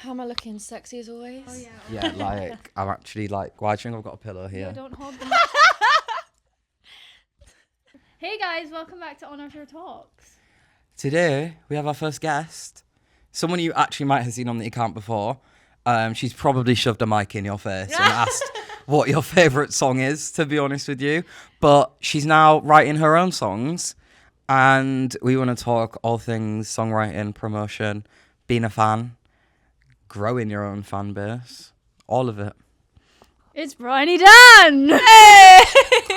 How am I looking? Sexy as always? Oh, yeah. Yeah, like, I'm actually like, why do you think I've got a pillow here? Yeah, don't hold them. Hey guys, welcome back to On Our Show Talks. Today, we have our first guest. Someone you actually might have seen on the account before. She's probably shoved a mic in your face and asked what your favourite song is, to be honest with you. But she's now writing her own songs. And we want to talk all things songwriting, promotion, being a fan, growing your own fan base, all of it. It's Bryony Dann! Hey!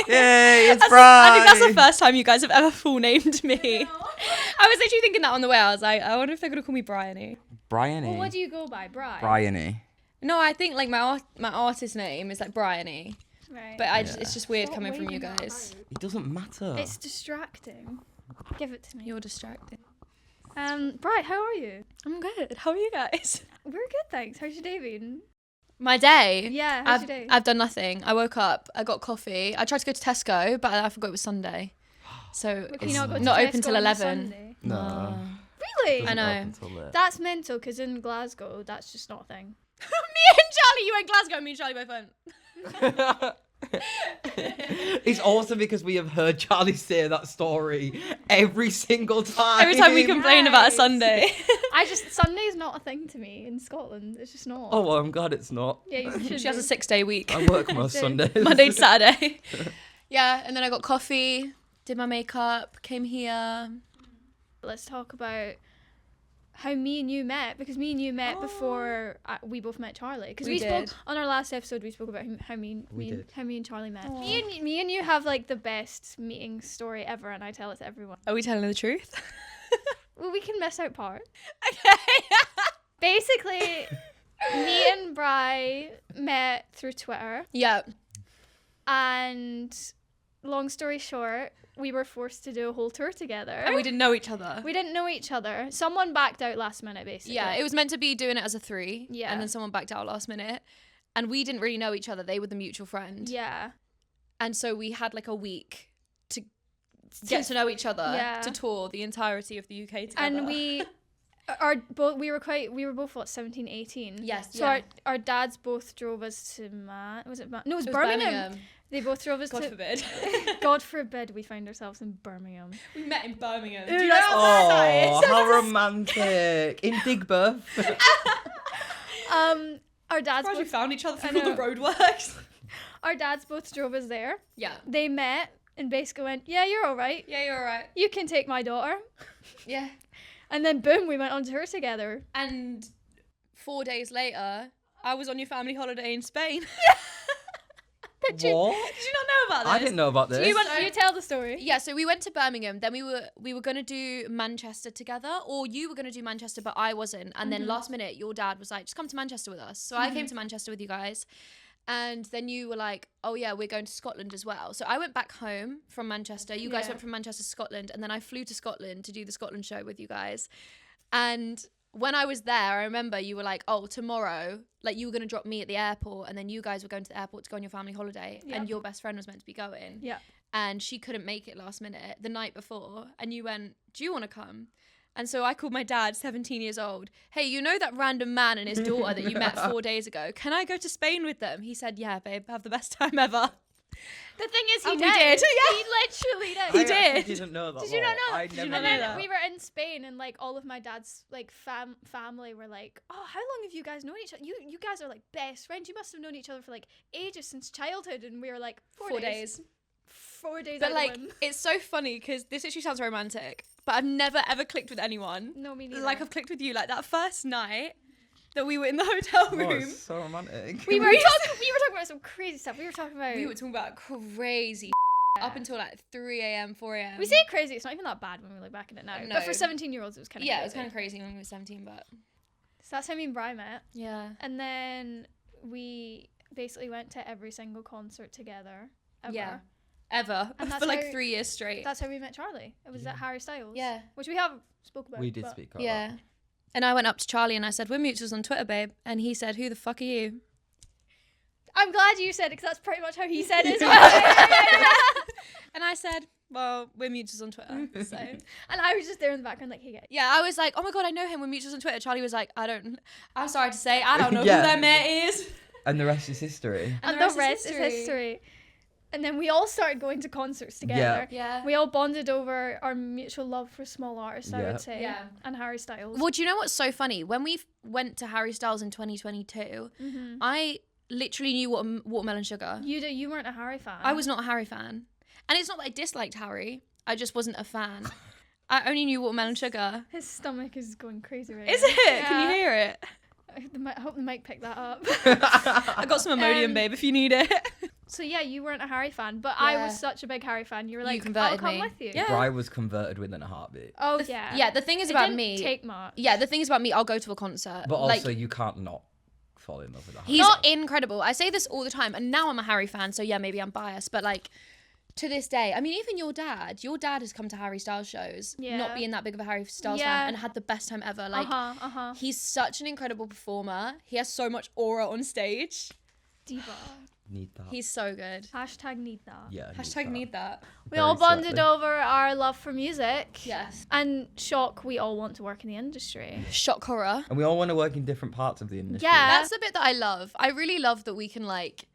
Yay, it's I Bryony! think that's the first time you guys have ever full named me. I was actually thinking that on the way. I was like, I wonder if they're going to call me Bryony. Bryony. Well, what do you go by? Bryony. No, I think like my artist name is like Bryony. Right. But it's just weird coming from you guys. It doesn't matter. It's distracting. Give it to me. You're distracting. Bri, how are you? I'm good. How are you guys? We're good, thanks. How's your day been? My day? Yeah, how's your day? I've done nothing. I woke up, I got coffee. I tried to go to Tesco, but I forgot it was Sunday. So Can it's you not go to not Tesco open till on a 11. Sunday? No. Really? I know. That's mental, because in Glasgow, that's just not a thing. Me and Charlie, you went Glasgow, me and Charlie both went. It's awesome because we have heard Charlie say that story every single time. Every time we complain about a Nice. Sunday. Sunday's not a thing to me in Scotland. It's just not. Oh, well, I'm glad it's not. Yeah, you should She has a be. 6-day week. I work most Sundays. Monday to Saturday. Yeah, and then I got coffee, did my makeup, came here. Let's talk about how me and you met, because me and you met before we both met Charlie. Because We we spoke did. on our last episode. We spoke about how me and Charlie met. Me and you have like the best meeting story ever, and I tell it to everyone. Are we telling the truth? Well, we can miss out part. Okay. Basically, me and Bri met through Twitter, Yeah. and long story short, we were forced to do a whole tour together. And we didn't know each other. We didn't know each other. Someone backed out last minute, basically. Yeah, it was meant to be doing it as a 3. Yeah. And then someone backed out last minute. And we didn't really know each other. They were the mutual friend. Yeah. And so we had like a week to get to know each other, Yeah. to tour the entirety of the UK together. And we were both what, 17, 18. Yes, So yeah. our dads both drove us to No, it was Birmingham. They both drove us God to forbid. God forbid we find ourselves in Birmingham. We met in Birmingham. Ooh, Do you know that's how bad that Oh, is? how romantic. In Digbeth. Our dads Surprised we both, found each other I through all the roadworks. our dads both drove us there. Yeah. They met and basically went, "Yeah, you're all right. Yeah, you're alright. You can take my daughter." Yeah. And then boom, we went on tour together. And 4 days later, I was on your family holiday in Spain. What? Did you not know about this? I didn't know about this. You tell the story. Yeah, so we went to Birmingham. Then we were gonna do Manchester together, or you were gonna do Manchester, but I wasn't. And then last minute, your dad was like, "Just come to Manchester with us." So I came to Manchester with you guys, and then you were like, "Oh yeah, we're going to Scotland as well." So I went back home from Manchester. You guys Yeah. went from Manchester to Scotland, and then I flew to Scotland to do the Scotland show with you guys. And when I was there, I remember you were like, "Oh, tomorrow," like you were gonna drop me at the airport, and then you guys were going to the airport to go on your family holiday, Yeah. and your best friend was meant to be going. Yeah. And she couldn't make it last minute the night before, and you went, "Do you want to come?" And so I called my dad, 17 years old. "Hey, you know that random man and his daughter that you met 4 days ago? Can I go to Spain with them?" He said, "Yeah, babe, have the best time ever." The thing is, he And we did. did, yeah. He literally did. He I actually did. didn't know that. Did you not know? I Did never you knew not know And that? then we were in Spain, and like all of my dad's like family were like, "Oh, how long have you guys known each other? You guys are like best friends. You must have known each other for like ages, since childhood." And we were like, 4 days. 4 days. But out like, of them. it's so funny because this actually sounds romantic, but I've never ever clicked with anyone. No, me neither. Like I've clicked with you. Like that first night that we were in the hotel Oh, room. it's so romantic. we were talking about some crazy stuff. We were talking about. We were talking about crazy up until like 3 a.m., 4 a.m. We say crazy. It's not even that bad when we look back at it now. No. But for 17-year-olds, it was kind of yeah, it was kind of crazy when we were 17, but So that's how me and Bri met, yeah. and then we basically went to every single concert together ever. Yeah. Ever. And that's For like how- 3 years straight. That's how we met Charlie. It was at Harry Styles. Yeah. Which we have spoke about. We did but- speak about Yeah. that. And I went up to Charlie and I said, "We're mutuals on Twitter, babe." And he said, "Who the fuck are you?" I'm glad you said it, because that's pretty much how he said it as well. And I said, well, we're mutuals on Twitter. So And I was just there in the background like, hey guys. yeah, I was like, oh my God, I know him. We're mutuals on Twitter. Charlie was like, I'm sorry to say, I don't know Yeah. who their mate is. And the rest is history. And the rest is history. And then we all started going to concerts together. Yeah. We all bonded over our mutual love for small artists, I Yeah. would say. Yeah. And Harry Styles. Well, do you know what's so funny? When we went to Harry Styles in 2022, I literally knew Watermelon Sugar. You weren't a Harry fan. I was not a Harry fan. And it's not that I disliked Harry. I just wasn't a fan. I only knew Watermelon Sugar. His stomach is going crazy right Is now. it? Can you hear it? I hope the mic picked that up. I got some Imodium, babe, if you need it. So yeah, you weren't a Harry fan, but I Yeah. was such a big Harry fan. You were You like, I'll converted come me. with you. Yeah. Bri was converted within a heartbeat. Oh yeah. Yeah, the thing is It about didn't me. take much. Yeah, the thing is about me, I'll go to a concert. But also, like, you can't not fall in love with that. he's incredible. I say this all the time, and now I'm a Harry fan, so yeah, maybe I'm biased, but like, to this day, I mean, even your dad has come to Harry Styles shows, Yeah. not being that big of a Harry Styles Yeah. fan, and had the best time ever. Like, Uh-huh. he's such an incredible performer. He has so much aura on stage. Diva. Need that. He's so good. Hashtag need that. Yeah. Hashtag need that. We Very all bonded slightly. over our love for music. Yes. And shock, we all want to work in the industry. Shock horror. And we all want to work in different parts of the industry. Yeah. That's the bit that I love. I really love that we can like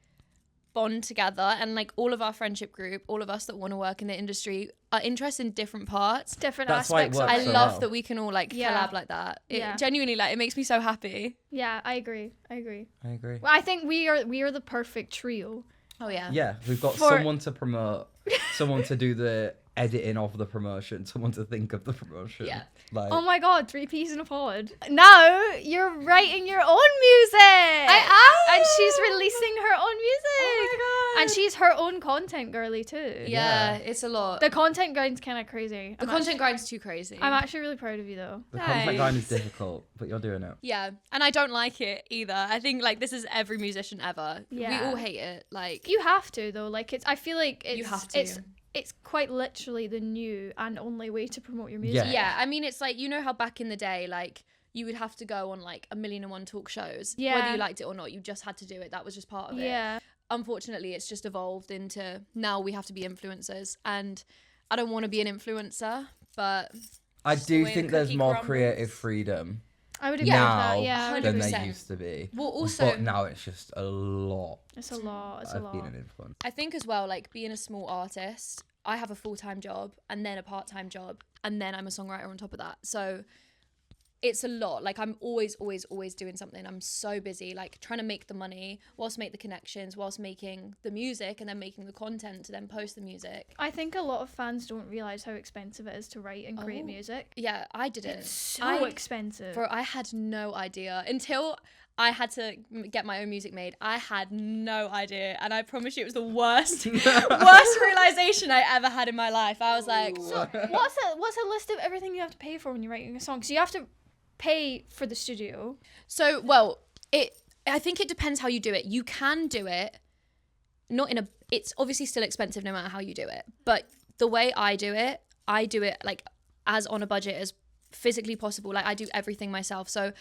bond together, and like all of our friendship group, all of us that want to work in the industry are interested in different parts. Different That's why it aspects of works I it. so love well. that we can all like Yeah. collab like that. It Yeah. genuinely, like, it makes me so happy. Yeah, I agree. I agree. Well, I think we are the perfect trio. Oh yeah. Yeah, we've got For- someone to promote, someone to do the editing of the promotion, someone to think of the promotion. Yeah. Like, Oh my god, 3 peas in a pod. Now you're writing your own music. I am. And she's releasing her own music. Oh my God. And she's her own content girly too. Yeah, Yeah. it's a lot. The content grind's kind of crazy. The content grind's too crazy. I'm actually really proud of you though. the content Thanks. line is difficult, but you're doing it. Yeah, and I don't like it either. I think like this is every musician ever. Yeah. We all hate it. Like You have to though. Like I feel like it's You have to. it's quite literally the new and only way to promote your music. Yeah. yeah, I mean it's like, you know how back in the day like you would have to go on like 1,000,001 talk shows. Yeah. Whether you liked it or not, you just had to do it. That was just part of it. Yeah. Unfortunately, it's just evolved into now we have to be influencers, and I don't want to be an influencer, but I Just the do way think the there's cookie more crumbles. creative freedom I would agree with now that. Yeah. than 100%. there used to be. well also But now it's just a lot. It's a lot. It's a I've lot. been an influence. I think as well, like being a small artist, I have a full-time job and then a part-time job, and then I'm a songwriter on top of that. So it's a lot. Like I'm always doing something. I'm so busy, like trying to make the money whilst make the connections, whilst making the music, and then making the content to then post the music. I think a lot of fans don't realize how expensive it is to write and create Oh. music. Yeah, I didn't. It's so I- expensive. Bro, I had no idea until I had to get my own music made. I had no idea, and I promise you, it was the worst realization I ever had in my life. I was like, What's a list of everything you have to pay for when you're writing a song? So you have to pay for the studio. so well, I think it depends how you do it. You can do it, not in a. It's obviously still expensive no matter how you do it. But the way I do it like as on a budget as physically possible. Like I do everything myself. So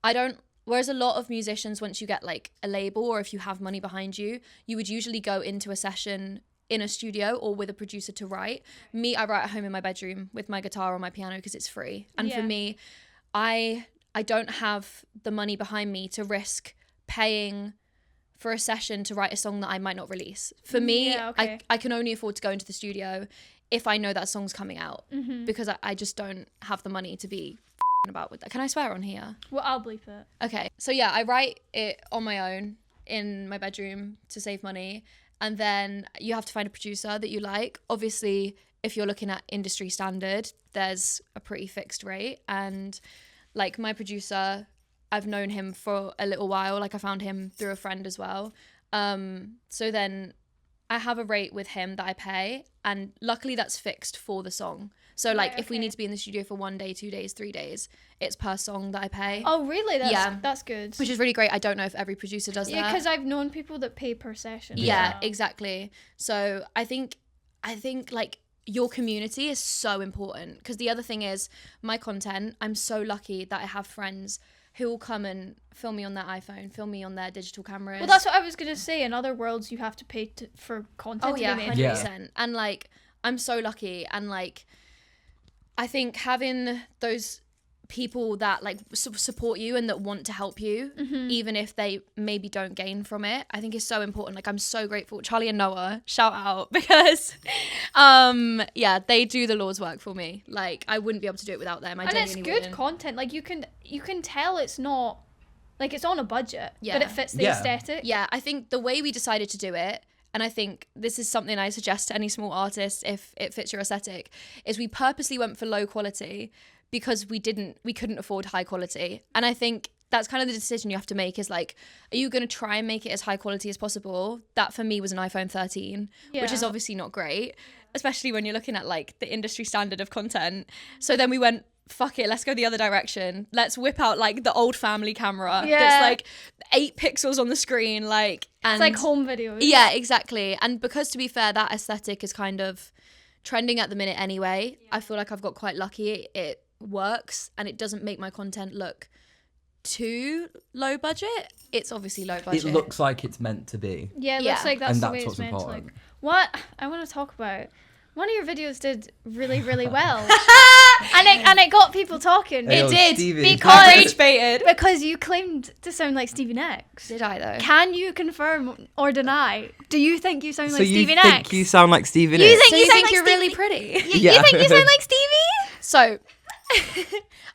I don't. Whereas a lot of musicians, once you get like a label or if you have money behind you, you would usually go into a session in a studio or with a producer to write. Me, I write at home in my bedroom with my guitar or my piano because it's free. And for Yeah. me, I don't have the money behind me to risk paying for a session to write a song that I might not release. For me, Yeah, okay. I can only afford to go into the studio if I know that song's coming out, Mm-hmm. because I just don't have the money to be about with that. Can I swear on here? Well, I'll bleep it. Okay, so yeah, I write it on my own in my bedroom to save money, and then you have to find a producer that you like. Obviously, if you're looking at industry standard, there's a pretty fixed rate, and like my producer, I've known him for a little while. Like I found him through a friend as well. So then I have a rate with him that I pay, and luckily that's fixed for the song. So like Right, if we okay. need to be in the studio for 1 day, 2 days, 3 days, it's per song that I pay. Oh, really? Yeah. That's good. Which is really great. I don't know if every producer does Yeah, that. because I've known people that pay per session. Yeah, exactly. So I think like your community is so important, because the other thing is my content. I'm so lucky that I have friends who will come and film me on their iPhone, film me on their digital cameras. Well, that's what I was gonna say. In other worlds, you have to pay for content oh to yeah, be 100%. made. Yeah. And like I'm so lucky. And like, I think having those people that like support you and that want to help you, even if they maybe don't gain from it, I think is so important. Like, I'm so grateful. Charlie and Noah, shout out, because yeah, they do the Lord's work for me. Like, I wouldn't be able to do it without them. And it's good content. Like, you can tell it's not like it's on a budget, but it fits the aesthetic. Yeah, I think the way we decided to do it, and I think this is something I suggest to any small artist if it fits your aesthetic, is we purposely went for low quality because we couldn't afford high quality. And I think that's kind of the decision you have to make, is like, are you going to try and make it as high quality as possible? That for me was an iPhone 13, which is obviously not great, especially when you're looking at like the industry standard of content. So then we went, fuck it, let's go the other direction. Let's whip out like the old family camera that's like 8 pixels on the screen, like, and it's like home videos. Yeah, exactly. And because, to be fair, that aesthetic is kind of trending at the minute anyway. I feel like I've got quite lucky. It works and it doesn't make my content look too low budget. It's obviously low budget. It looks like it's meant to be. Yeah, it looks like that's the way it's what's meant important. to look. What I want to talk about, one of your videos did really, really well. and it got people talking. Hey, it did, Stevie. because you claimed to sound like Stevie Nicks. Did I though? Can you confirm or deny? Do you think you sound So like you Stevie think Nicks? you sound like Stevie You Nicks? think So you you sound think like you're really Stevie? pretty? You think you sound like Stevie? So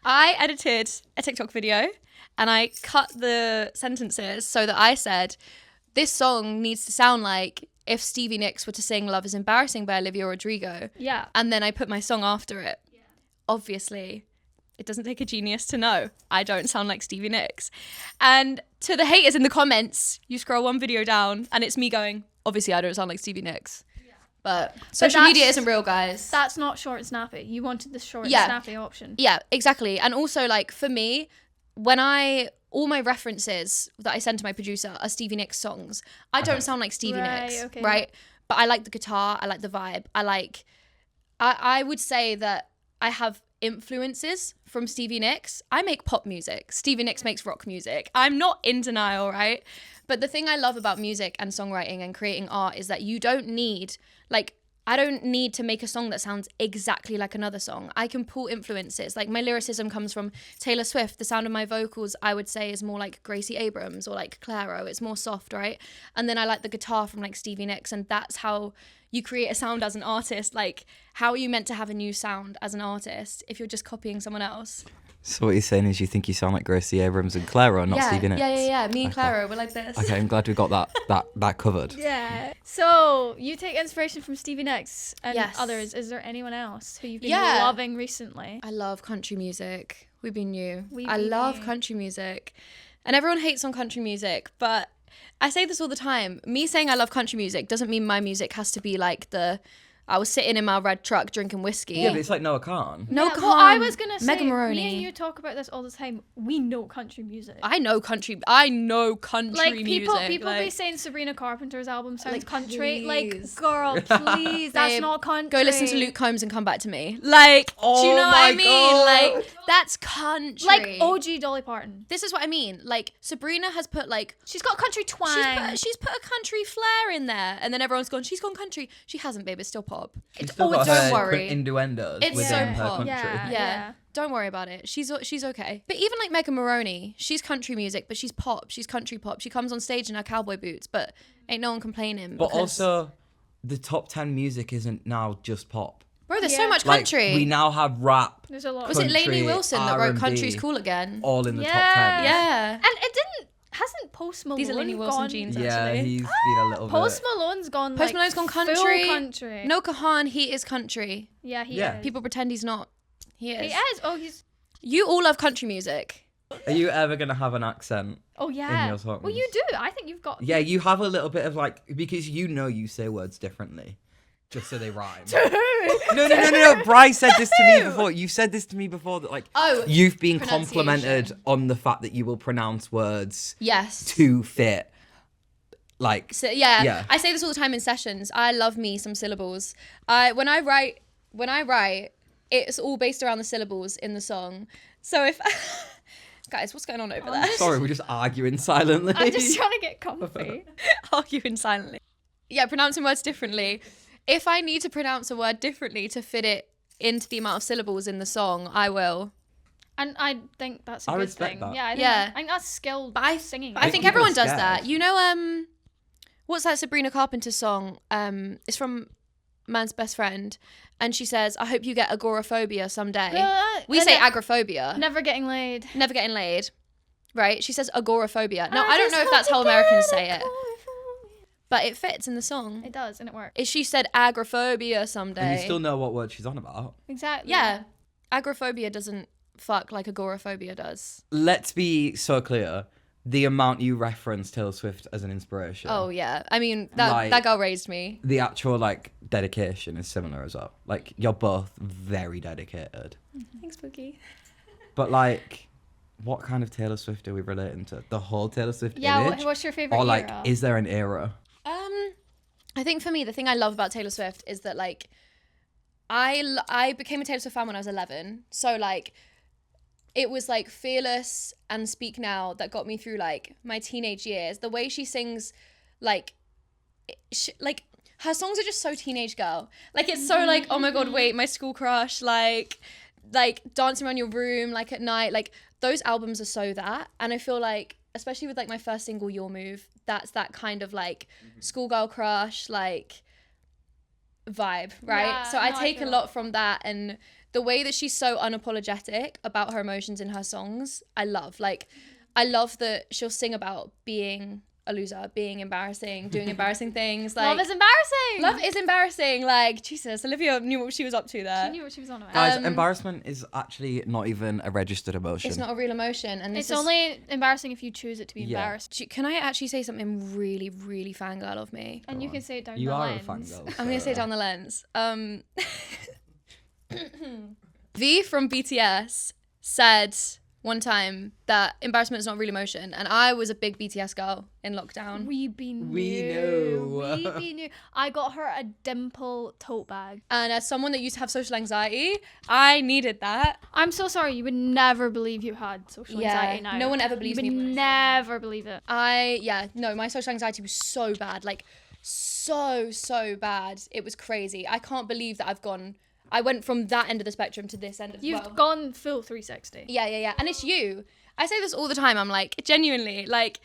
I edited a TikTok video and I cut the sentences so that I said, this song needs to sound like if Stevie Nicks were to sing Love is Embarrassing by Olivia Rodrigo. Yeah. And then I put my song after it. Yeah. Obviously, it doesn't take a genius to know I don't sound like Stevie Nicks. And to the haters in the comments, you scroll one video down and it's me going, obviously I don't sound like Stevie Nicks. Yeah. But social media isn't real, guys. That's not short and snappy. You wanted the short and snappy option. Yeah, exactly. And also, like, for me, all my references that I send to my producer are Stevie Nicks songs. I don't sound like Stevie Nicks, right? But I like the guitar, I like the vibe. I would say that I have influences from Stevie Nicks. I make pop music. Stevie Nicks makes rock music. I'm not in denial, right? But the thing I love about music and songwriting and creating art is that you don't need, like, I don't need to make a song that sounds exactly like another song. I can pull influences. Like, my lyricism comes from Taylor Swift. The sound of my vocals, I would say, is more like Gracie Abrams or like Clairo. It's more soft, right? And then I like the guitar from like Stevie Nicks, and that's how you create a sound as an artist. Like, how are you meant to have a new sound as an artist if you're just copying someone else? So what you're saying is you think you sound like Gracie Abrams and Clairo, not Stevie Nicks? Yeah. Me and Clairo, we're like this. Okay, I'm glad we got that covered. Yeah. So you take inspiration from Stevie Nicks and Yes. others. Is there anyone else who you've been loving recently? I love country music. We Be New. We I Be love New. country music. And everyone hates on country music, but I say this all the time. Me saying I love country music doesn't mean my music has to be like I was sitting in my red truck drinking whiskey. Yeah, but it's like Noah Khan. No, Well, I was gonna say, Mega Maroney. me and you talk about this all the time. We know country music. I know country Like people music. be saying Sabrina Carpenter's album sounds Like, country. please. Like, girl, please, that's Babe, not country. Go listen to Luke Combs and come back to me. Like, do you know what I my mean? God. Like, that's country. Like OG Dolly Parton. This is what I mean. Like, Sabrina has put like She's got country twang. she's put a country flair in there, and then everyone's gone, she's gone country. She hasn't, babe. It's still pop. She's still got don't her worry. innuendos It's within so her pop. country. Yeah. Don't worry about it. She's okay. But even like Mega Maroney, she's country music, but she's pop. She's country pop. She comes on stage in her cowboy boots, but ain't no one complaining. But because- also, the top 10 music isn't now just pop. bro, there's Yeah. so much Like, country. we now have rap There's a lot. Was it Lainey country, Wilson that wrote R&B, Country's Cool Again? all in the top 10. Yeah. And it hasn't Post Malone These are Lainey Wilson gone? jeans, Yeah, actually. he's been a little Post bit... Malone's gone. Post like, Malone's gone full country. country. No Kahan, he is country. Yeah, he Yeah. is. People pretend he's not. He is. He is. Oh, he's. You all love country music. Are you ever going to have an accent? Oh yeah. your songs. Well, you do. I think you've got. Yeah, you have a little bit of like... Because you know you say words differently. Just so they rhyme. No. Bryce said this to me before. You said this to me before that like... Oh, You've been pronunciation. complimented on the fact that you will pronounce words yes. to fit. Like... So, yeah, Yeah. I say this all the time in sessions. I love me some syllables. When I write, it's all based around the syllables in the song. So if guys, what's going on over there? Sorry, we're just arguing silently. I'm just trying to get comfy. Arguing silently. Yeah, pronouncing words differently. if I need to pronounce a word differently to fit it into the amount of syllables in the song, I will. And I think that's a I good respect thing. that. Yeah, Yeah. I think that's skilled singing. But I think people everyone are does scared. that. You know, what's that Sabrina Carpenter song? It's from Man's Best Friend, and she says, "I hope you get agoraphobia someday." We say agoraphobia. Never getting laid. Never getting laid. Right? She says agoraphobia. Now, I don't know if that's how Americans say it, but it fits in the song. It does, and it works. If she said agoraphobia someday. And you still know what word she's on about. Exactly. Yeah. Agoraphobia doesn't fuck like agoraphobia does. Let's be so clear. The amount you reference Taylor Swift as an inspiration. Oh, yeah. I mean, that Like- that girl raised me. The actual, like, dedication is similar as well. Like, you're both very dedicated. Thanks, Boogie. But, like, what kind of Taylor Swift are we relating to? The whole Taylor Swift Yeah, image? what's your favourite Or, like, era? is there an era? I think for me, the thing I love about Taylor Swift is that, like, I became a Taylor Swift fan when I was 11. So, like, it was, like, Fearless and Speak Now that got me through, like, my teenage years. The way she sings, like, her songs are just so teenage girl. Like, it's so, like, oh my God, wait, my school crush, like dancing around your room, like, at night. Like, those albums are so that. And I feel like, especially with, like, my first single, Your Move, that's that kind of, like, schoolgirl crush, like, vibe, right? Yeah, so I no, I take a feel lot from that, and the way that she's so unapologetic about her emotions in her songs, I love. Like, I love that she'll sing about being a loser, being embarrassing, doing embarrassing things. Like, Love is embarrassing. love is embarrassing. Like, Jesus, Olivia knew what she was up to there. She knew what she was on about. Guys, embarrassment is actually not even a registered emotion. It's not a real emotion, and It's only embarrassing if you choose it to be Yeah. embarrassed. Can I actually say something really, really fangirl of me? And you on. can say it down You the are lens. a fangirl. I'm gonna say down the lens. V from BTS said one time that embarrassment is not a real emotion, and I was a big BTS girl in lockdown. We knew. I got her a dimple tote bag. And as someone that used to have social anxiety, I needed that. I'm so sorry. You would never believe you had social anxiety now. no one ever believes You me. would never believe it. My social anxiety was so bad, like so bad. It was crazy. I can't believe that I went from that end of the spectrum to this end of You've gone full 360. Yeah. And it's you. I say this all the time. I'm like, genuinely, like,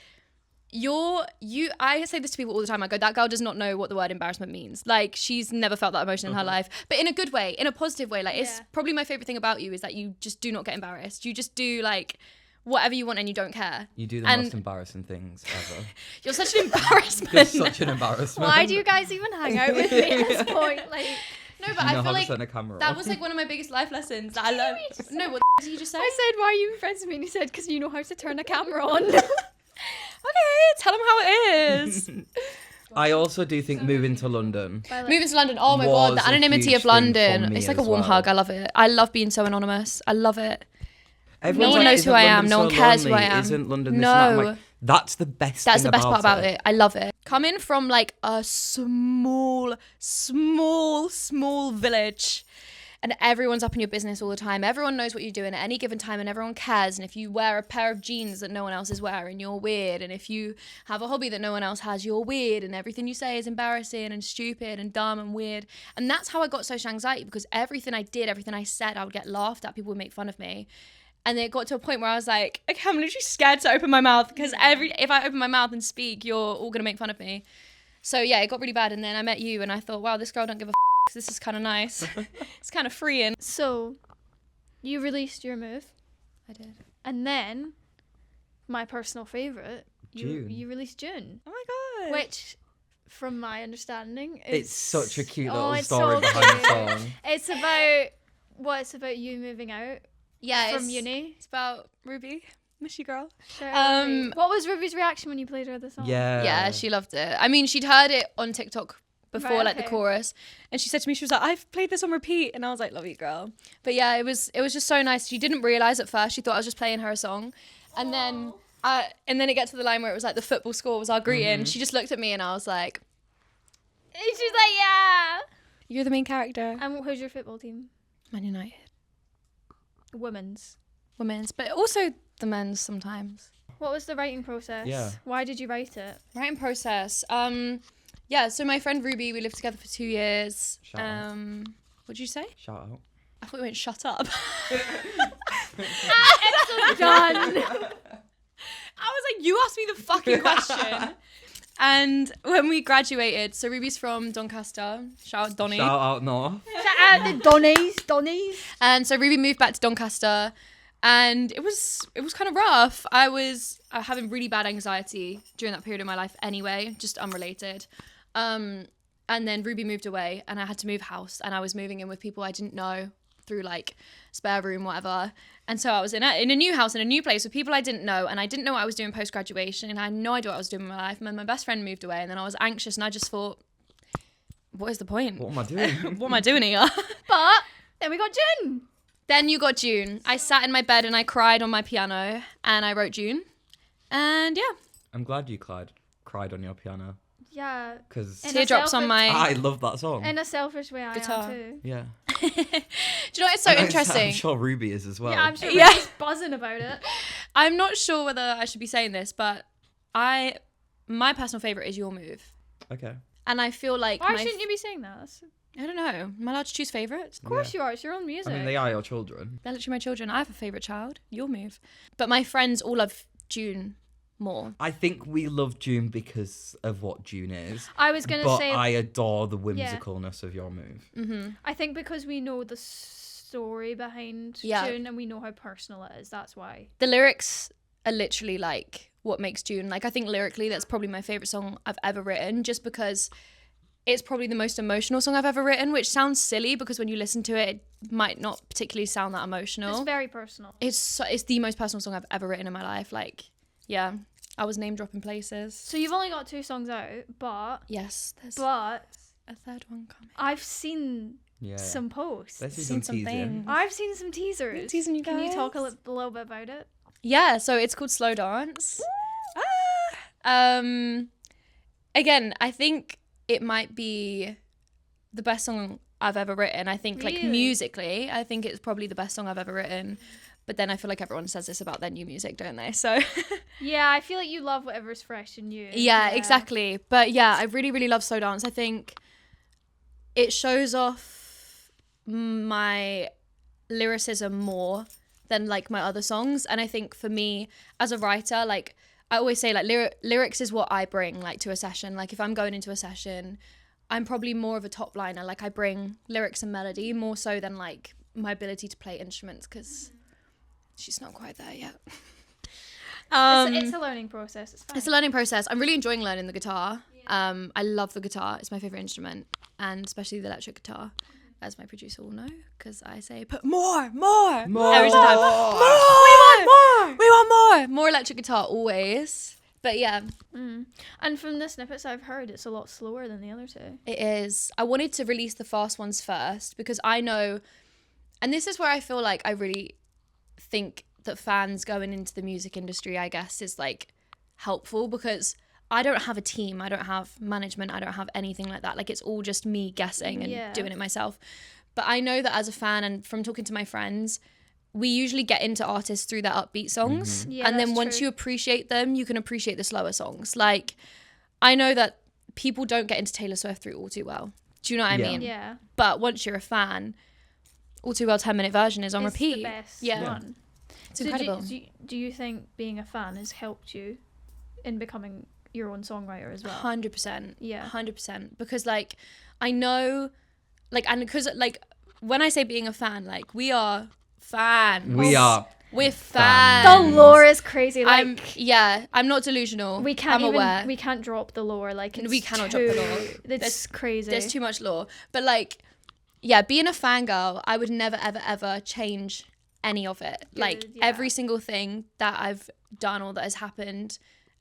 I say this to people all the time. I go, that girl does not know what the word embarrassment means. Like, she's never felt that emotion in her life, but in a good way, in a positive way. Like, it's probably my favorite thing about you is that you just do not get embarrassed. You just do, like, whatever you want and you don't care. You do the most embarrassing things ever. You're such an embarrassment. You're such an embarrassment. Why do you guys even hang out with me at this point? Like, No, but I feel like a camera that off. was like one of my biggest life lessons that I learned. No, what did you just say? I said, why are you friends with me? And he said, because you know how to turn a camera on. Okay, tell them how it is. I also do think moving to London. Moving to London, oh my Was God, the a anonymity huge of thing for London. me It's like a as warm well. hug. I love it. I love being so anonymous. I love it. Everyone's one like, knows who "Isn't I am. London No one so cares who lonely? I am." Isn't London this and that?" I'm No. like, that's the best That's thing the best part about it. it. I love it. Coming from like a small village, and everyone's up in your business all the time. Everyone knows what you're doing at any given time, and everyone cares. And if you wear a pair of jeans that no one else is wearing, you're weird. And if you have a hobby that no one else has, you're weird. And everything you say is embarrassing and stupid and dumb and weird. And that's how I got social anxiety, because everything I did, everything I said, I would get laughed at. People would make fun of me. And then it got to a point where I was like, okay, I'm literally scared to open my mouth, because if I open my mouth and speak, you're all gonna make fun of me. So yeah, it got really bad. And then I met you, and I thought, wow, this girl don't give a f***. This is kind of nice. It's kind of freeing. So, you released your move. I did. And then, my personal favourite, June. you released June. Oh my God. Which, from my understanding, It's such a cute little it's story so behind the cute. song. It's about you moving out Yeah, from uni. It's about Ruby. Miss you, girl. Shout out Ruby. What was Ruby's reaction when you played her the song? Yeah, she loved it. I mean, she'd heard it on TikTok before, Right, like the okay. chorus, and she said to me, she was like, I've played this on repeat, and I was like, love you, girl. But yeah, it was just so nice. She didn't realize at first. She thought I was just playing her a song, and then it got to the line where it was like the football score was our greeting. She just looked at me, and I was like, And she's like, yeah. you're the main character. And who's your football team? Man United. Women's. Women's, but also the men's sometimes. What was the writing process? Yeah. Why did you write it? Writing process. Yeah, so my friend Ruby, we lived together for 2 years. Shout out. What'd you say? Shout out. I thought you went shut up. Done. I was like, you asked me the fucking question. And when we graduated, so Ruby's from Doncaster. Shout out Donny. Shout out North. Shout out the Donnies. And so Ruby moved back to Doncaster, and it was kind of rough. I was having really bad anxiety during that period of my life anyway, just unrelated. And then Ruby moved away, and I had to move house, and I was moving in with people I didn't know through like spare room, whatever. And so I was in a new house, in a new place with people I didn't know, and I didn't know what I was doing post-graduation, and I had no idea what I was doing in my life. And then my best friend moved away, and then I was anxious, and I just thought, what is the point? What am I doing? What am I doing here? But then we got June. Then you got June. I sat in my bed and I cried on my piano, and I wrote June. And yeah. I'm glad you cried on your piano. Yeah. Because In a Teardrops on my I love that song. In a selfish way, I Guitar. am too. Yeah. Do you know what's so interesting? I'm sure Ruby is as well. Yeah, I'm sure Yeah. Ruby's buzzing about it. I'm not sure whether I should be saying this, but my personal favourite is Your Move. Okay. And I feel like Why shouldn't you be saying that? I don't know. Am I allowed to choose favourites? Of course you are. It's your own music. I mean, they are your children. They're literally my children. I have a favourite child. Your Move. But my friends all love June more. I think we love June because of what June is. I was going to But say, I adore the whimsicalness of Your Move. Mm-hmm. I think because we know the story behind Yeah. June and we know how personal it is, that's why. The lyrics are literally like what makes June. Like, I think lyrically that's probably my favourite song I've ever written, just because it's probably the most emotional song I've ever written, which sounds silly because when you listen to it, it might not particularly sound that emotional. It's very personal. It's the most personal song I've ever written in my life. Like, yeah, I was name dropping places. So you've only got 2 songs out, but Yes, there's but a third one coming. I've seen Yeah. some posts. Let's do Seen some teasing. something. I've seen some teasers. Teasing you Can you talk a guys. little bit about it? Yeah, so it's called Slow Dance. Again, I think it might be the best song I've ever written. I think like Really? musically, I think it's probably the best song I've ever written. But then I feel like everyone says this about their new music, don't they? So Yeah, I feel like you love whatever's fresh and new. yeah, exactly. But yeah, I really, really love Slow Dance. I think it shows off my lyricism more than like my other songs. And I think for me as a writer, like I always say, like lyrics is what I bring like to a session. Like if I'm going into a session, I'm probably more of a top liner. Like I bring lyrics and melody more so than like my ability to play instruments, because she's not quite there yet. It's a learning process. It's fine. It's a learning process. I'm really enjoying learning the guitar. I love the guitar. It's my favorite instrument, and especially the electric guitar, as my producer will know, because I say put more every time. We want more electric guitar always. But yeah, And from the snippets I've heard, it's a lot slower than the other 2. it is. I wanted to release the fast ones first because I know, and this is where I feel like I really think that fans going into the music industry, I guess, is like helpful, because I don't have a team, I don't have management, I don't have anything like that. Like it's all just me guessing and doing it myself. But I know that as a fan, and from talking to my friends, we usually get into artists through their upbeat songs. Yeah, And then that's once true. you appreciate them, you can appreciate the slower songs. Like I know that people don't get into Taylor Swift through All Too Well. Do you know what I Yeah. mean? Yeah. But once you're a fan, All Too Well 10-minute version is on It's repeat. the best Yeah. one. It's So incredible. do you think being a fan has helped you in becoming your own songwriter as well? 100%. Yeah. 100%. Because like I know, like, and because like when I say being a fan, like we are fans. We're fans. The lore is crazy. Like I'm not delusional. we can't I'm aware. we can't drop the lore. Like We cannot drop the lore. It's crazy. There's too much lore. But like, yeah, being a fangirl, I would never, ever, ever change any of it. Like yeah. every single thing that I've done or that has happened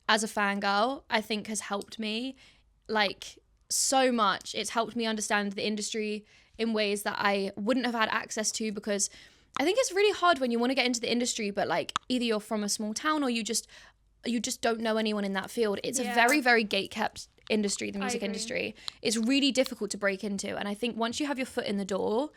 as a fangirl, I think has helped me like so much. It's helped me understand the industry in ways that I wouldn't have had access to, because I think it's really hard when you want to get into the industry, but like either you're from a small town or you just don't know anyone in that field. It's a very, very gate-kept industry, the music industry. It's really difficult to break into. And I think once you have your foot in the door,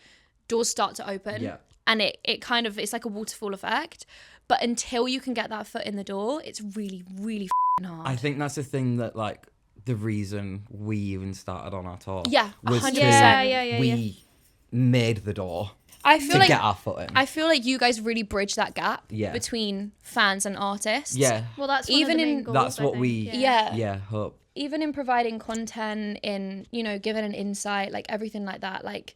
doors start to open. Yeah. And it kind of, it's like a waterfall effect. But until you can get that foot in the door, it's really, really hard. I think that's the thing that like the reason we even started on our tour. Yeah, was 100%. we made the door I feel to like get our foot in. I feel like you guys really bridge that gap Yeah. between fans and artists. Yeah. Well, that's one Even of the main in- goals, That's I what think. we- Yeah. Yeah, hope. Even in providing content, in, you know, giving an insight, like everything like that, like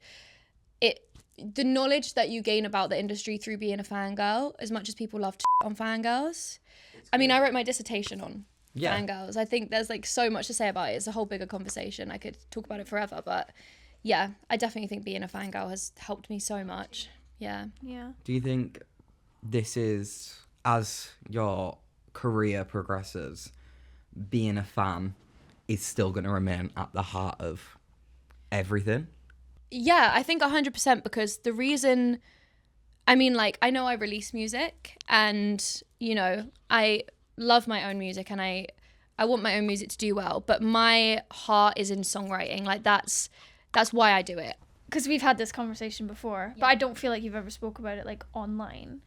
the knowledge that you gain about the industry through being a fangirl, as much as people love to on fangirls. I mean, I wrote my dissertation on fangirls. I think there's like so much to say about it. It's a whole bigger conversation. I could talk about it forever, but yeah, I definitely think being a fangirl has helped me so much. Yeah. Yeah. Do you think this is, as your career progresses, being a fan is still going to remain at the heart of everything? Yeah, I think 100%, because the reason, I mean, like, I know I release music and, you know, I love my own music and I want my own music to do well, but my heart is in songwriting. Like, that's why I do it. Because we've had this conversation before, but I don't feel like you've ever spoke about it like online.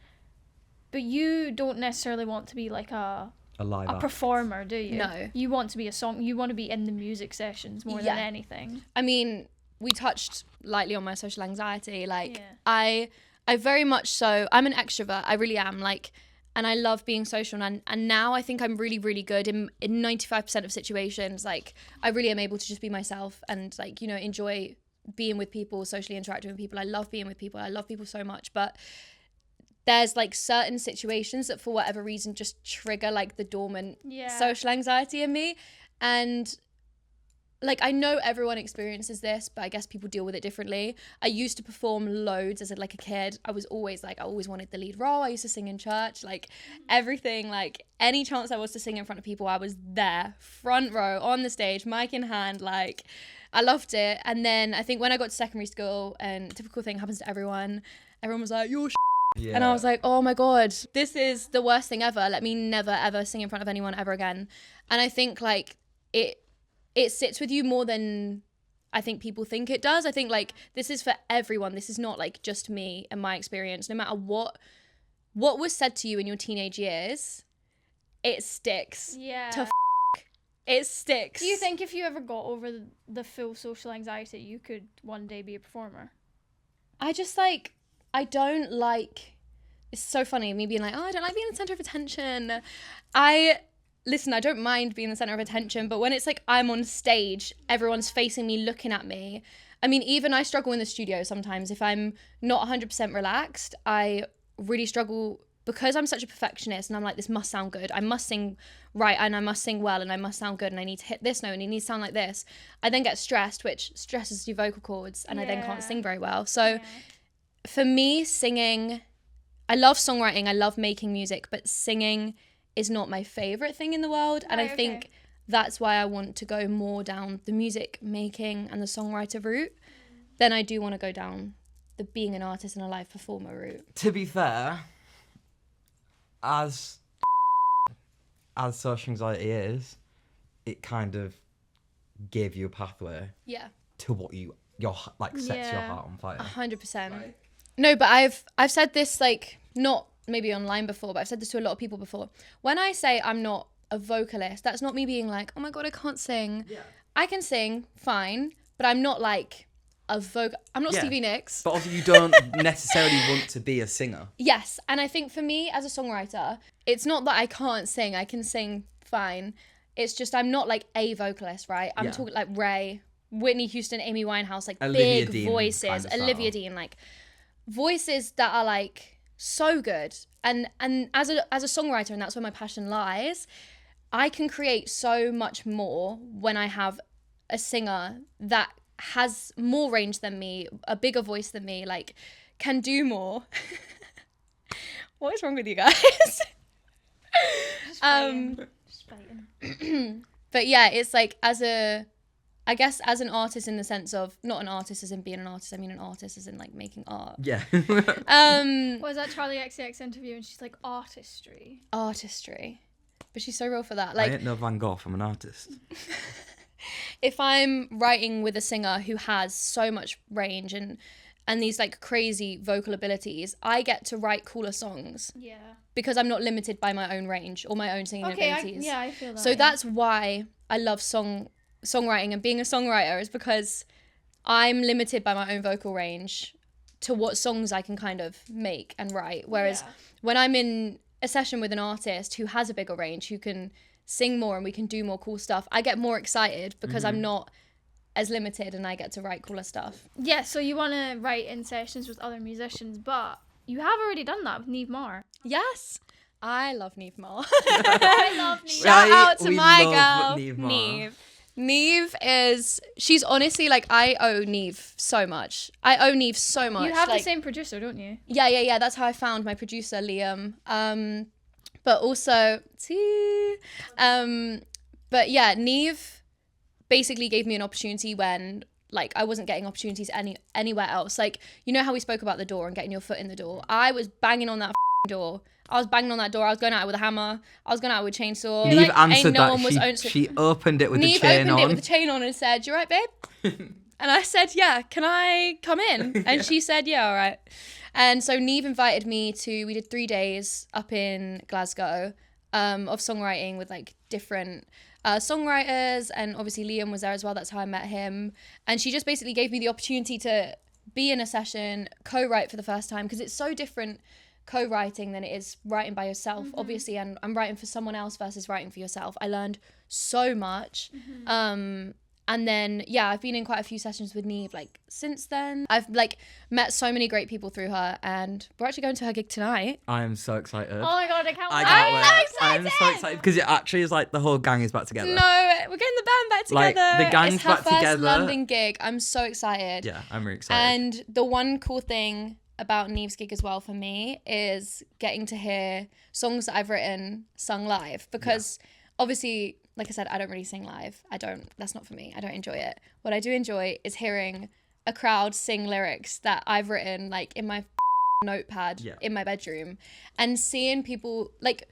But you don't necessarily want to be like a live act. performer, do you? No. You want to be you want to be in the music sessions more than anything. I mean, we touched lightly on my social anxiety. Like, Yeah. I very much so, I'm an extrovert. I really am. Like, and I love being social. And now I think I'm really, really good in 95% of situations. Like, I really am able to just be myself and, like, you know, enjoy being with people, socially interacting with people. I love being with people. I love people so much. But there's like certain situations that for whatever reason just trigger like the dormant social anxiety in me. And like, I know everyone experiences this, but I guess people deal with it differently. I used to perform loads as like a kid. I was always like, I always wanted the lead role. I used to sing in church, like everything, like any chance I was to sing in front of people, I was there, front row, on the stage, mic in hand, like I loved it. And then I think when I got to secondary school, and typical thing happens to everyone was like, you're Yeah. and I was like, oh my God, this is the worst thing ever. Let me never, ever sing in front of anyone ever again. And I think like it sits with you more than I think people think it does. I think like this is for everyone. This is not like just me and my experience. No matter what was said to you in your teenage years, it sticks. Yeah. To it sticks. Do you think if you ever got over the full social anxiety, you could one day be a performer? I just like, I don't like, it's so funny me being like, oh, I don't like being the center of attention. Listen, I don't mind being the center of attention, but when it's like I'm on stage, everyone's facing me, looking at me. I mean, even I struggle in the studio sometimes. If I'm not 100% relaxed, I really struggle because I'm such a perfectionist and I'm like, this must sound good. I must sing right and I must sing well and I must sound good and I need to hit this note and it needs to sound like this. I then get stressed, which stresses your vocal cords, and I then can't sing very well. So for me, singing, I love songwriting, I love making music, but singing is not my favorite thing in the world. And I think that's why I want to go more down the music making and the songwriter route than I do want to go down the being an artist and a live performer route. To be fair, as social anxiety is, it kind of gave you a pathway to what your like sets your heart on fire. 100%. No, but I've said this like not maybe online before, but I've said this to a lot of people before. When I say I'm not a vocalist, that's not me being like, oh my God, I can't sing. Yeah. I can sing fine, but I'm not like I'm not Stevie Nicks. But also you don't necessarily want to be a singer. Yes, and I think for me as a songwriter, it's not that I can't sing. I can sing fine. It's just I'm not like a vocalist, right? I'm talking like Ray, Whitney Houston, Amy Winehouse, like Olivia big Dean voices. kind of Olivia style. Dean, like voices that are like so good. And as a songwriter, and that's where my passion lies, I can create so much more when I have a singer that has more range than me, a bigger voice than me, like can do more. What is wrong with you guys? Just fighting. But yeah, it's like I guess as an artist in the sense of, not an artist as in being an artist, I mean an artist as in like making art. Yeah. Was that Charli XCX interview and she's like, artistry. But she's so real for that. I Like, ain't no Van Gogh, I'm an artist. if I'm writing with a singer who has so much range and these like crazy vocal abilities, I get to write cooler songs. Yeah. Because I'm not limited by my own range or my own singing abilities. I feel that. So that's why I love songwriting and being a songwriter is because I'm limited by my own vocal range to what songs I can kind of make and write. Whereas when I'm in a session with an artist who has a bigger range, who can sing more and we can do more cool stuff, I get more excited because I'm not as limited and I get to write cooler stuff. Yeah, so you want to write in sessions with other musicians, but you have already done that with Neve Marr. Yes, I love Neve Marr. I love Neve. Shout out to We my love girl, Neve Marr. Neve. Neve she's honestly like, I owe Neve so much. You have like, the same producer, don't you? Yeah. That's how I found my producer, Liam. But also, but yeah, Neve basically gave me an opportunity when like I wasn't getting opportunities anywhere else. Like, you know how we spoke about the door and getting your foot in the door? I was banging on that door. I was banging on that door. I was going at it with a hammer. I was going at it with a chainsaw. Neve answered that. She opened it with Neve the chain on. opened it with the chain on and said, "You right, babe?" And I said, "Yeah, can I come in?" And she said, "Yeah, all right." And so Neve invited me we did 3 days up in Glasgow of songwriting with like different songwriters, and obviously Liam was there as well. That's how I met him. And she just basically gave me the opportunity to be in a session, co-write for the first time, because it's so different co-writing than it is writing by yourself, obviously, and I'm writing for someone else versus writing for yourself. I learned so much. And then I've been in quite a few sessions with Neve like since then. I've like met so many great people through her, and we're actually going to her gig tonight. I am so excited. Oh my god, I can't wait. I'm so excited because it actually is like the whole gang is back together. No, we're getting the band back Like, together. the gang's it's her back first together. London gig. I'm so excited. Yeah, I'm really excited. And the one cool thing about Neve's gig as well for me is getting to hear songs that I've written sung live, because obviously, like I said, I don't really sing live. That's not for me. I don't enjoy it. What I do enjoy is hearing a crowd sing lyrics that I've written like in my notepad in my bedroom, and seeing people like,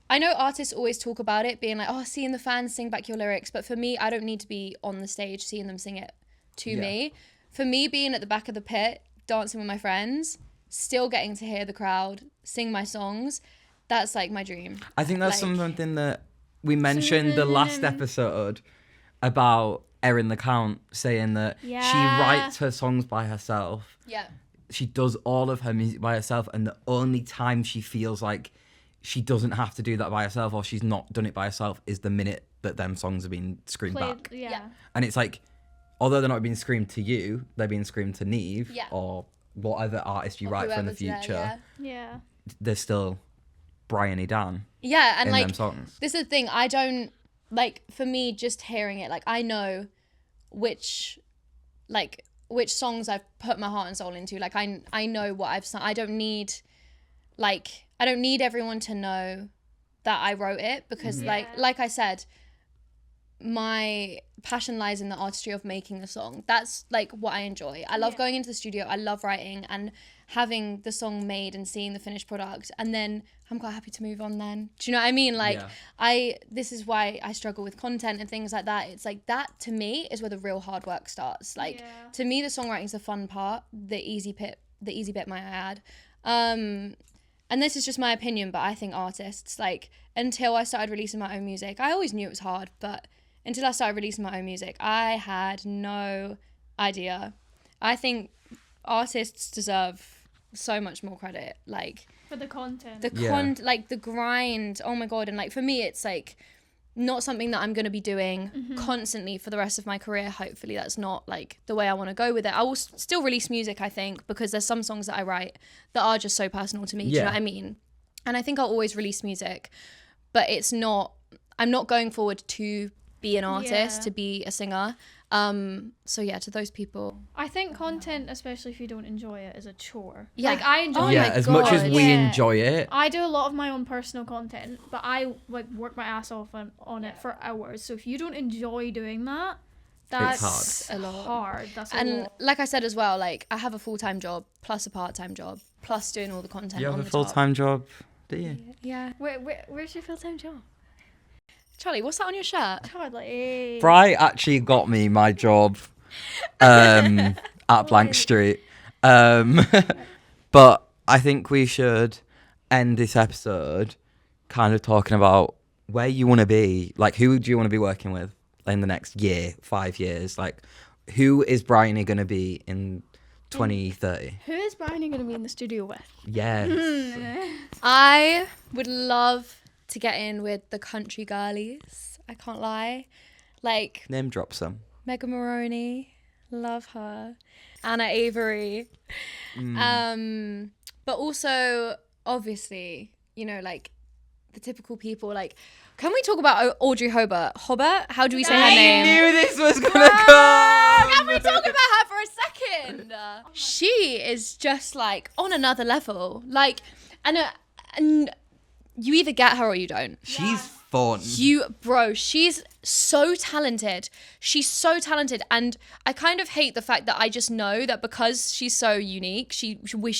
I know artists always talk about it being like, oh, seeing the fans sing back your lyrics. But for me, I don't need to be on the stage seeing them sing it to me. For me, being at the back of the pit, dancing with my friends, still getting to hear the crowd sing my songs, that's like my dream. I think that's something that we mentioned the last episode about Erin the Count saying that she writes her songs by herself. Yeah. She does all of her music by herself, and the only time she feels like she doesn't have to do that by herself, or she's not done it by herself, is the minute that them songs are being screamed back. Yeah. And it's like, although they're not being screamed to you, they're being screamed to Neve or whatever artist you write for in the future. Yeah. There's still Bryony, Dann. Yeah, and in like them songs. this is the thing. I don't like, for me, just hearing it, like I know which songs I've put my heart and soul into. Like I know what I've sung. I don't need everyone to know that I wrote it, because like I said, my passion lies in the artistry of making the song. That's like what I enjoy. I love going into the studio. I love writing and having the song made and seeing the finished product, and then I'm quite happy to move on then. Do you know what I mean? Like this is why I struggle with content and things like that. It's like that to me is where the real hard work starts. Like to me, the songwriting's the fun part, the easy bit might I add. And this is just my opinion, but I think artists, like, until I started releasing my own music, I always knew it was hard, but until I started releasing my own music, I had no idea. I think artists deserve so much more credit, like for the content. Like the grind. Oh my god! And like for me, it's like not something that I'm going to be doing constantly for the rest of my career. Hopefully, that's not like the way I want to go with it. I will still release music, I think, because there's some songs that I write that are just so personal to me. Do you know what I mean? And I think I'll always release music, but it's not. I'm not going forward to be an artist, to be a singer. So yeah, to those people, I think content, especially if you don't enjoy it, is a chore. Yeah. Like I enjoy as much as we enjoy it. I do a lot of my own personal content, but I like work my ass off on it for hours. So if you don't enjoy doing that, that's a lot. hard. That's a and lot. like I said as well, like I have a full-time job plus a part-time job plus doing all the content. You have on a the full-time top. job, do you? Yeah. Where's your full-time job? Charlie, what's that on your shirt? Bri actually got me my job at Blank Street. But I think we should end this episode kind of talking about where you want to be. Like, who do you want to be working with in the next year, 5 years? Like, who is Bryony going to be in 2030? Who is Bryony going to be in the studio with? Yes. I would love to get in with the country girlies. I can't lie. Like Name drop some. Megan Maroney, love her. Anna Avery. But also, obviously, you know, like the typical people. Like, can we talk about Audrey Hobart? Hobart? How do we say her name? I knew this was gonna come. Can we talk about her for a second? She is just like on another level. Like, and you either get her or you don't. She's fun. She's so talented. She's so talented, and I kind of hate the fact that I just know that because she's so unique, she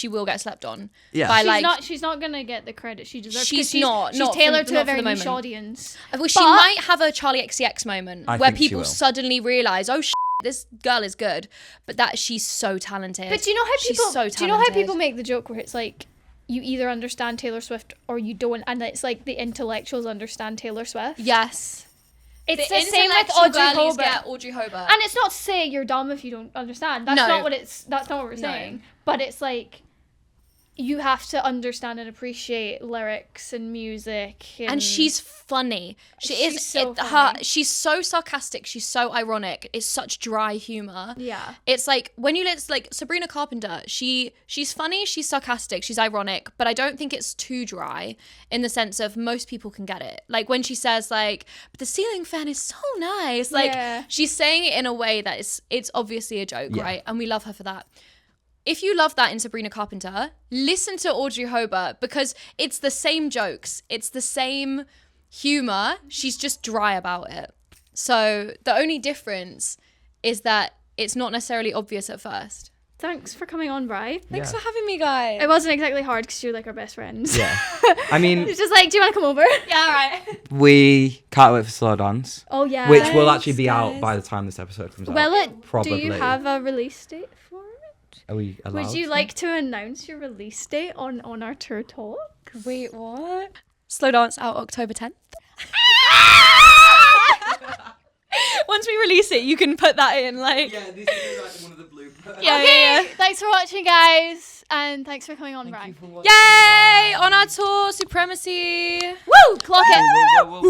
will get slept on. Yeah. By She's not gonna get the credit she deserves. She's She's tailored to a very niche audience. Well, she might have a Charli XCX moment I where think she people will. suddenly realize, oh, this girl is good, but that she's so talented. But do you know how She's people? so Do you know how talented. people make the joke where it's like, you either understand Taylor Swift or you don't, and it's like the intellectuals understand Taylor Swift. Yes. It's the same with Audrey Hobart. Get Audrey Hobart. And it's not to say you're dumb if you don't understand. That's No. not what that's not what we're saying. But it's like, you have to understand and appreciate lyrics and music. And she's funny. She's so funny. She's so sarcastic. She's so ironic. It's such dry humor. Yeah. It's like when you it's like Sabrina Carpenter. She's funny. She's sarcastic. She's ironic. But I don't think it's too dry in the sense of most people can get it. Like when she says like, but the ceiling fan is so nice. Like she's saying it in a way that it's obviously a joke, right? And we love her for that. If you love that in Sabrina Carpenter, listen to Audrey Hobart because it's the same jokes. It's the same humor. She's just dry about it. So the only difference is that it's not necessarily obvious at first. Thanks for coming on, Bri. Thanks for having me, guys. It wasn't exactly hard because you're like our best friends. Yeah. I mean, It's just like, do you want to come over? Yeah, all right. we can't wait for Slow Dance, Oh yeah. which will actually Thanks, be out guys. by the time this episode comes out. do probably. you have a release date for it? Are we allowed? Would you to? like to announce your release date on our tour talk? Wait, what? Slow Dance out October 10th. Once we release it, you can put that in, like... Yeah, this is like one of the bloopers. Yeah. Thanks for watching, guys, and thanks for coming on, Brian. Yay! On our tour, Supremacy. Woo! Clock it. Whoa.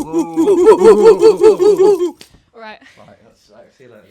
All right. Right, see you later.